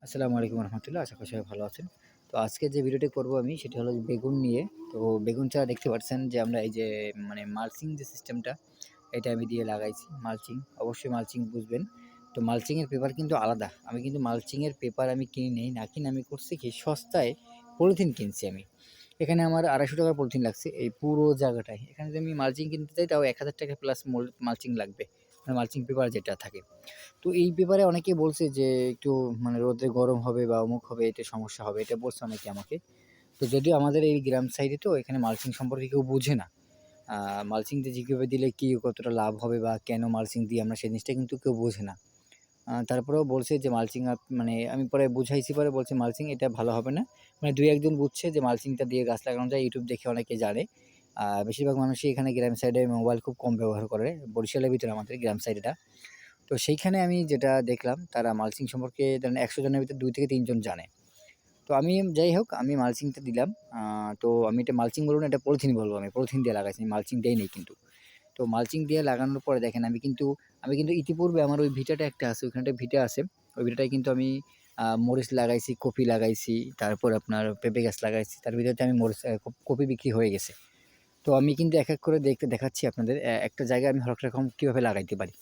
আসসালামু আলাইকুম রহমতুল্লাহ। আশা করি সবাই ভালো আছেন। তো আজকে যে ভিডিওটি করব আমি সেটা হলো বেগুন নিয়ে। তো বেগুন চারা দেখতে পাচ্ছেন যে আমরা এই যে মানে মালচিং যে সিস্টেমটা এটা আমি দিয়ে লাগাইছি। মালচিং অবশ্যই মালচিং বুঝবেন। তো মালচিং এর পেপার কিন্তু আলাদা। আমি কিন্তু মালচিং এর পেপার আমি কিনি নেই, না কিনে আমি করছি কি সস্তায় পলিথিন কিনছি আমি। এখানে আমার ৳২৫০ পলিথিন লাগছে এই পুরো জায়গাটায়। এখানে যদি আমি মালচিং কিনতে চাই তাও ৳১,০০০ প্লাস মালচিং লাগবে। মানে মালচিং পেপার যেটা থাকে। তো এই ব্যাপারে অনেকে বলছে যে একটু মানে রোদে গরম হবে বা অমুক হবে, এতে সমস্যা হবে, এটা বলছে অনেকে আমাকে। তো যদিও আমাদের এই গ্রাম সাইডে তো এখানে মালচিং সম্পর্কে কেউ বোঝে না। মালচিং যে কীভাবে দিলে কি কতটা লাভ হবে বা কেন মালচিং দিই আমরা সেই জিনিসটা কিন্তু কেউ বোঝে না। তারপরেও বলছে যে মালচিং মানে আমি পরে বুঝাইছি, পরে বলছে মালচিং এটা ভালো হবে না। মানে ২-১ জন বুঝছে যে মালচিংটা দিয়ে গাছ লাগানো যায়, ইউটিউব দেখে অনেকে জানে। বেশিরভাগ মানুষই এখানে গ্রাম সাইডে মোবাইল খুব কম ব্যবহার করে। বরিশালের ভিতরে আমাদের গ্রাম সাইড এটা। তো সেইখানে আমি যেটা দেখলাম তারা মালচিং সম্পর্কে ধরেন ১০০ জনের ভিতরে ২ থেকে ৩ জন জানে। তো আমি যাই হোক আমি মালচিংটা দিলাম। তো আমি এটা মালচিং বলব না, এটা পলিথিন বলব আমি। পলিথিন দিয়ে লাগাইছি, মালচিং দেই নাই কিন্তু। তো মালচিং দিয়ে লাগানোর পরে দেখেন আমি কিন্তু ইতিপূর্বে আমার ওই ভিটাটা একটা আছে, ওইখানে একটা ভিটা আছে। ওই ভিটাটায় কিন্তু আমি মরিচ লাগাইছি, কপি লাগাইছি, তারপর আপনার পেঁপে গাছ লাগাইছি। তার ভিতরতে আমি মরিচ কপি বিক্রি হয়ে গেছে। তো আমি কিন্তু এক, এক করে দেখাচ্ছি আপনাদের একটা জায়গায় আমি হরেক রকম কীভাবে লাগাইতে পারি।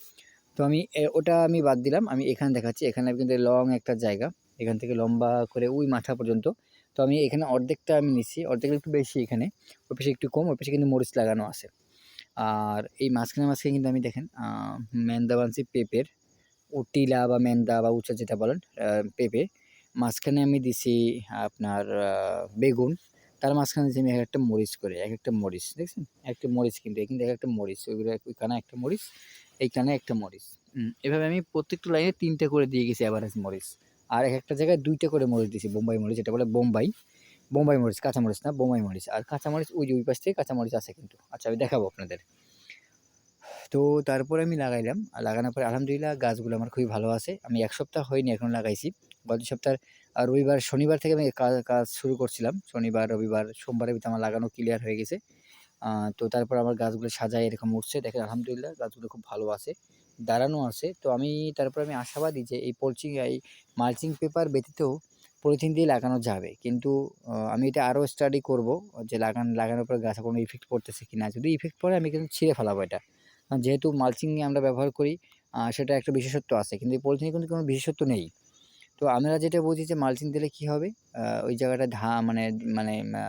তো আমি ওটা আমি বাদ দিলাম। আমি এখানে দেখাচ্ছি। এখানে কিন্তু লং একটা জায়গা। এখান থেকে লম্বা করে ওই মাথা পর্যন্ত। তো আমি এখানে অর্ধেকটা আমি নিচ্ছি। অর্ধেকের একটু বেশি এখানে। ওই পাশে একটু কম, ওই পাশে কিন্তু মরিচ লাগানো আছে। আর এই মাঝখানে কিন্তু আমি দেখেন মেন্দা বানছি পেঁপের। ও টিলা বা মেন্দা বা উচা যেটা বলেন পেঁপে। মাঝখানে আমি দিছি আপনার বেগুন। তার মাঝখানে দিছি আমি একেকটা মরিচ করে, একেকটা মরিচ দেখছেন? একটা মরিচ কিন্তু একেকটা মরিচ। ওইগুলো ওইখানে একটা মরিচ, এইখানে একটা মরিচ। এভাবে আমি প্রত্যেকটা লাইনে ৩ টা করে দিয়ে গেছি এভারেজ মরিচ। আর একেকটা জায়গায় ২ টা করে মরিচ দিছি। বোম্বাই মরিচ যেটা বলে বোম্বাই। বোম্বাই মরিচ, কাঁচা মরিচ না, বোম্বাই মরিচ। আর কাঁচা মরিচ ওই যে ওই পাশ থেকে কাঁচা মরিচ আছে কিন্তু। আচ্ছা আমি দেখাবো আপনাদের। তো তারপরে আমি লাগাইলাম। লাগানোর পরে আলহামদুলিল্লাহ গাছগুলো আমার খুবই ভালো আছে। আমি ১ সপ্তাহ হয়নি এখনো লাগাইছি। গত সপ্তাহের রবিবার, শনিবার থেকে আমি কাজ শুরু করছিলাম। শনিবার, রবিবার, সোমবারের ভিতরে আমার লাগানো ক্লিয়ার হয়ে গেছে। তো তারপর আমার গাছগুলো সাজায় এরকম উঠছে। দেখেন আলহামদুলিল্লাহ গাছগুলো খুব ভালো আছে। দাঁড়ানো আছে। তো তারপরে আমি আশাবাদী যে এই মালচিং পেপার ব্যতীতও পলিথিন দিয়ে লাগানো যাবে। কিন্তু আমি এটা আরও স্টাডি করব যে লাগানোর পরে গাছে কোনো ইফেক্ট পড়তেছে কিনা। যদি ইফেক্ট পড়ে আমি কিন্তু ছিঁড়ে ফেলাবো এটা। যেহেতু মালচিং আমরা ব্যবহার করি সেটার একটা বিশেষত্ব আছে। কিন্তু এই পলিথিনে কিন্তু কোনো বিশেষত্ব নেই। তো আমরা যেটা বুঝি যে মালচিং দিলে কী হবে? ওই জায়গাটা মানে মানে আ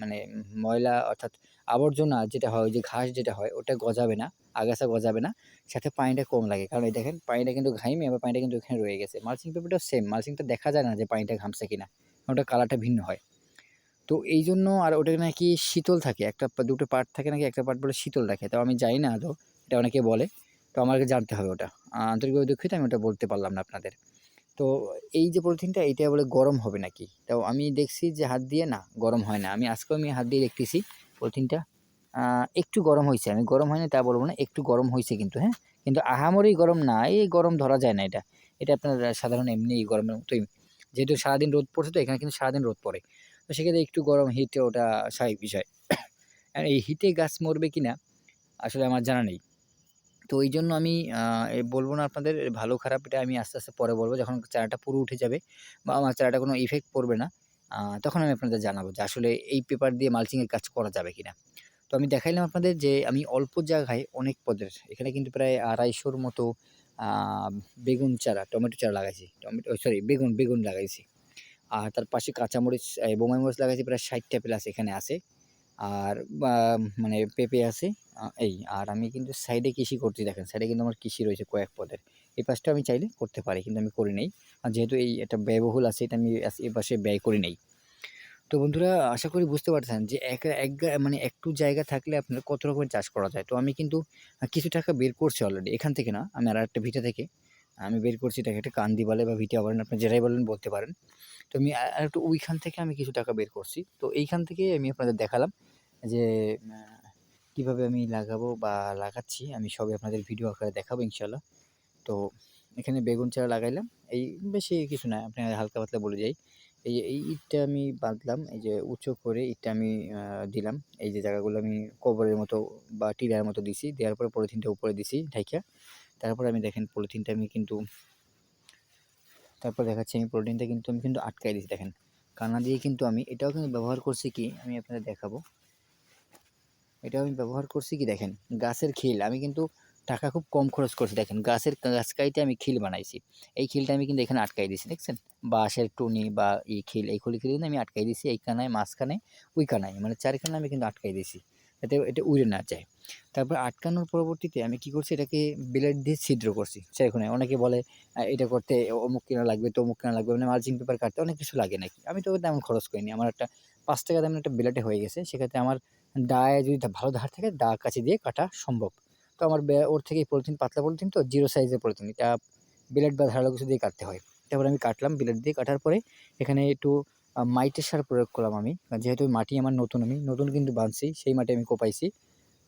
মানে ময়লা অর্থাৎ আবর্জনা যেটা হয়, ওই যে ঘাস যেটা হয় ওটা গজাবে না, আগাছা গজাবে না। সাথে পানিটা কম লাগে। কারণ এই দেখেন পানিটা কিন্তু ঘাইমে, আবার পানিটা কিন্তু ওখানে রয়ে গেছে। Mulching পেপারটাও same. মালচিংটা দেখা যায় না যে পানিটা ঘামছে কিনা। ওটার কালারটা ভিন্ন হয়। তো এইজন্য আর ওটা নাকি শীতল থাকে। ২ টো পার্ট থাকে নাকি, একটা পার্ট বলে শীতল রাখে। তাও আমি জানি না আদৌ। এটা অনেকে বলে। তো আমাকে জানতে হবে ওটা। আন্তরিকভাবে দুঃখিত আমি ওটা বলতে পারলাম না আপনাদের। তো এই যে পলিথিনটা এইটা বলে গরম হবে নাকি? তাও আমি দেখছি যে হাত দিয়ে না, গরম হয় না। আজকেও হাত দিয়ে দেখতেছি পলিথিনটা আ একটু গরম হইছে। আমি গরম হয়নি তা বলব না। একটু গরম হইছে কিন্তু, হ্যাঁ? কিন্তু আহামরি গরম না। এই গরম ধরা যায় না এটা। এটা আপনার সাধারণ এমনি গরমের মতোই। যেহেতু সারাদিন রোদ পড়ছে তো এখানে কিন্তু সারাদিন রোদ পড়ে। তো সেক্ষেত্রে একটু গরম হিটে ওটা স্বাভাবিক বিষয়। আর এই হিটে গাছ মরবে কিনা আসলে আমার জানা নেই। তো এইজন্য আমি বলব না আপনাদের ভালো খারাপ, এটা আমি আস্তে, আস্তে পরে বলব। যখন চারাটা পুরো উঠে যাবে বা আমার চারাটা কোনো ইফেক্ট পড়বে না, তখন আমি আপনাদের জানাবো যে আসলে এই পেপার দিয়ে মালচিং এর কাজ করা যাবে কিনা। তো আমি দেখাইলাম আপনাদের যে আমি অল্প জায়গায় অনেক পদের এখানে কিন্তু প্রায় ২৫০ র মতো আ বেগুন চারা, টমেটো চারা লাগাইছি। সরি বেগুন লাগাইছি। আর তার পাশে কাঁচামরিচ, বোম্বাই মরিচ লাগাইছি প্রায় ৬০ টা প্লাস এখানে আছে। আর বা মানে পেঁপে আছে আর আমি কিন্তু সাইডে কৃষি করছি দেখেন। সাইডে কিন্তু আমার কৃষি রয়েছে কয়েক পদের। এই পাশটা আমি চাইলে করতে পারি কিন্তু আমি করি নাই। আর যেহেতু এটা ব্যয়বহুল আছে এটা আমি এপাশে ব্যয় করি নাই। তো বন্ধুরা আশা করি বুঝতে পারছেন যে এক এক গা মানে একটু জায়গা থাকলে আপনার কত রকমের চাষ করা যায়। তো আমি কিন্তু কিছু টাকা বের করছি অলরেডি। এখান থেকে না, আমি আরেকটা ভিটা থেকে আমি বের করছি। এটাকে একটা কান্দি বলে বা ভিটা বলেন, আপনি যেটাই বলেন বলতে পারেন। তো আমি আরেকটু ওইখান থেকে আমি কিছু টাকা বের করছি। তো এইখান থেকে আমি আপনাদের দেখালাম যে আ কিভাবে আমি লাগাবো বা লাগাচ্ছি আমি সবই আপনাদের ভিডিও আকারে দেখাবো ইনশাআল্লাহ। তো এখানে বেগুন চারা লাগাইলাম। এই বেশি কিছু না, আপনাকে হালকা পাতলা বলে যাই। এই ইটটা আমি বাঁধলাম, এই যে উঁচু করে ইটটা আমি দিলাম। এই যে জায়গাগুলো আমি কবরের মতো বা টিলার মতো দিছি। দেওয়ার পরে পলিথিনটা উপরে দিছি ঢাইকা। তারপরে আমি দেখেন পলিথিনটা আমি কিন্তু তারপর দেখাচ্ছি আমি পলিথিনটা কিন্তু আমি কিন্তু আটকাই দিয়েছি দেখেন। কানা দিয়ে কিন্তু আমি এটাও কিন্তু ব্যবহার করছি কি আমি আপনাদের দেখাবো। এটাও আমি ব্যবহার করছি কি দেখেন, গাছের খিল আমি কিন্তু টাকা খুব কম খরচ করছি দেখেন। গাছ কাইটে আমি খিল বানাইছি। এই খিলটা আমি কিন্তু এখানে আটকাই দিয়েছি দেখছেন? বাঁশের টুনি বা খিল এই খিল কিন্তু আমি আটকাই দিয়েছি এই কানায়, মাঝখানে, ওই কানায় মানে ৪ কানায় আমি কিন্তু আটকাই দিয়েছি। যাতে এটা উড়ে না যায়। তারপর আটকানোর পরবর্তীতে আমি কি করছি এটাকে ব্লেড দিয়ে ছিদ্র করছি ৪ কোণায়। অনেকে বলে এটা করতে অমুক কেনা লাগবে, তমুক কেনা লাগবে, মানে মালচিং পেপার কাটতে অনেক কিছু লাগে নাকি? আমি তো তেমন খরচ করিনি। আমার একটা ৳৫ দামের একটা ব্লেডে হয়ে গেছে। সেক্ষেত্রে আমার দায়ে যদি ভালো ধার থাকে দা কাঁচি দিয়ে কাটা সম্ভব। তো আমার ওর থেকে পলিথিন পাতলা পলিথিন তো 0 সাইজের পলিথিন। এটা ব্লেড বা ধারালো কিছু দিয়ে কাটতে হয়। তারপরে আমি কাটলাম ব্লেড দিয়ে কাটার পরে এখানে একটু মাইটের সার প্রয়োগ করলাম আমি। যেহেতু মাটি আমার আমি নতুন কিন্তু বানছি, সেই মাটি আমি কোপাইছি।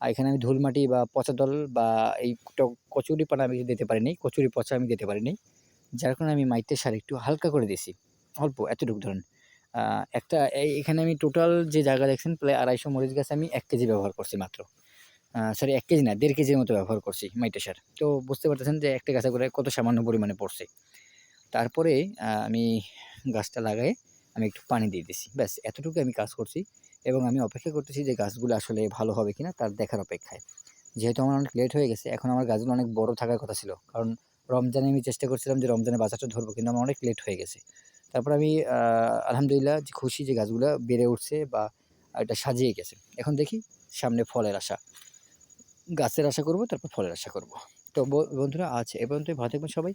আর এখানে আমি ধুল মাটি বা পচা দল বা এই কচুরিপানা আমি দিতে পারিনি। কচুরি পচা আমি দিতে পারিনি। যার কারণে আমি মাইটের সার একটু হালকা করে দিছি। অল্প এতটুকু ধরেন। আ একটা এখানে আমি টোটাল যে জায়গা দেখছেন প্রায় ২৫০ মরিচ গাছে আমি ১ কেজি ব্যবহার করছি মাত্র। সরি ১ কেজি না ১.৫ কেজির মতো ব্যবহার করছি মাইটের সার। তো বুঝতে পারতেছেন যে একটা গাছে করে কত সামান্য পরিমাণে পড়ছে। তারপরে আমি গাছটা লাগায়ে আমি একটু পানি দিয়ে দিছি। ব্যাস এতটুকু আমি কাজ করছি এবং আমি অপেক্ষা করতেছি যে গাছগুলো আসলে ভালো হবে কিনা তার দেখার অপেক্ষায়। যেহেতু আমার অনেক লেট হয়ে গেছে, এখন আমার গাছগুলো অনেক বড় থাকার কথা ছিল। কারণ রমজানে আমি চেষ্টা করছিলাম যে রমজানে বাজারটা ধরবো কিন্তু আমার অনেক লেট হয়ে গেছে। তারপর আমি আলহামদুলিল্লাহ যে খুশি যে গাছগুলা বেড়ে উঠছে বা এটা সাজিয়ে গেছে। এখন দেখি সামনে ফলের আশা। গাছের আশা করব, তারপর ফলের আশা করব। তো বন্ধুরা আজ এ পর্যন্তই। ভালো থাকবেন সবাই।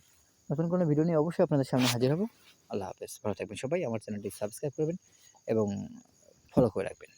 নতুন কোনো ভিডিও নিয়ে অবশ্যই আপনাদের সামনে হাজির হব। আল্লাহ হাফেজ। ভালো থাকবেন সবাই। আমার চ্যানেলটি সাবস্ক্রাইব করবেন এবং ফলো করে রাখবেন।